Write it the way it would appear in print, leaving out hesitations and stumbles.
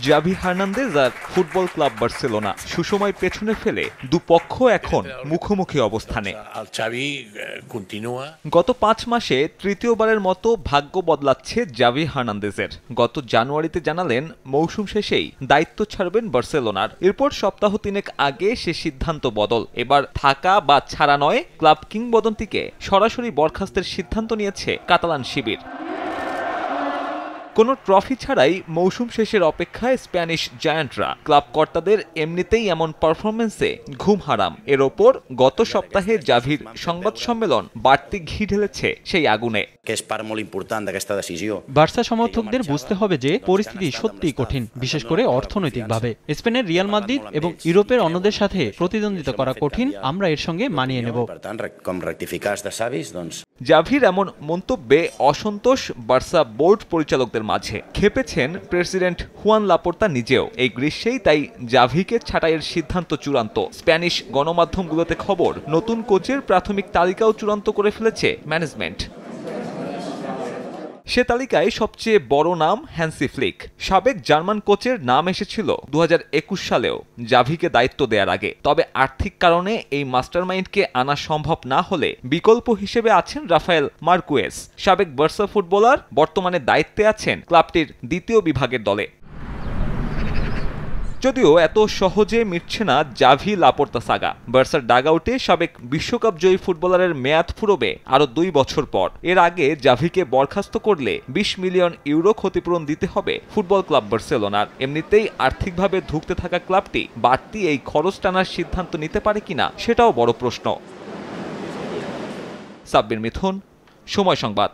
Xavi Hernandez আর football club Barcelona সুসময় পেছনে ফেলে দুপক্ষ এখন মুখোমুখি অবস্থানে। গত 5 মাসে তৃতীয়বারের মতো ভাগ্য বদলাচ্ছে জাভি হার্নান্দেজের। গত জানুয়ারিতে জানালেন মৌসুম শেষেই দায়িত্ব ছাড়বেন বার্সেলোনার। এরপর সপ্তাহ 3 আগে সে সিদ্ধান্ত বদল। এবার থাকা বা ছাড়া নয়, ক্লাব কিংবদন্তিকে সরাসরি বরখাস্তের সিদ্ধান্ত নিয়েছে কাতালান শিবির। কোনো ট্রফি ছাড়াই মৌসুম শেষের অপেক্ষায় স্প্যানিশ জায়ান্টরা। ক্লাব কর্তাদের এমনিতেই এমন পারফরমেন্সে ঘুম হারাম। এর ওপর গত সপ্তাহে জাভির সংবাদ সম্মেলন বাড়তি ঘি ঢেলেছে সেই আগুনে। বার্সা সমর্থকদের বুঝতে হবে যে পরিস্থিতি সত্যিই কঠিন, বিশেষ করে অর্থনৈতিকভাবে। স্পেনের রিয়াল মাদ্রিদ এবং ইউরোপের অন্যদের সাথে প্রতিদ্বন্দ্বিতা করা কঠিন, আমরা এর সঙ্গে মানিয়ে নেব। জাভির এমন মন্তব্যে অসন্তোষ বার্সা বোর্ড পরিচালকদের মাঝে। খেপেছেন প্রেসিডেন্ট হুয়ান লাপোর্তা নিজেও। এই গ্রীষ্মেই তাই জাভিকে ছাঁটাইয়ের সিদ্ধান্ত চূড়ান্ত। স্প্যানিশ গণমাধ্যমগুলোতে খবর, নতুন কোচের প্রাথমিক তালিকাও চূড়ান্ত করে ফেলেছে ম্যানেজমেন্ট। সে তালিকায় সবচেয়ে বড় নাম হ্যান্সি ফ্লিক। সাবেক জার্মান কোচের নাম এসেছিল 2021 সালেও জাভিকে দায়িত্ব দেওয়ার আগে। তবে আর্থিক কারণে এই মাস্টারমাইন্ডকে আনা সম্ভব না হলে বিকল্প হিসেবে আছেন রাফায়েল মার্কুয়েস। সাবেক বার্সা ফুটবলার বর্তমানে দায়িত্বে আছেন ক্লাবটির দ্বিতীয় বিভাগের দলে। যদিও এত সহজে মিটছে না জাভি লাপোর্তা সাগা। বার্সার ডাগআউটে সাবেক বিশ্বকাপ জয়ী ফুটবলারের মেয়াদ ফুরবে আরো 2 বছর পর। এর আগে জাভিকে বরখাস্ত করলে 20 মিলিয়ন ইউরো ক্ষতিপূরণ দিতে হবে ফুটবল ক্লাব বার্সেলোনার। এমনিতেই আর্থিকভাবে ধুঁকতে থাকা ক্লাবটি বাড়তি এই খরচ টানার সিদ্ধান্ত নিতে পারে কিনা সেটাও বড় প্রশ্ন। সাব্বির মিথুন, সময় সংবাদ।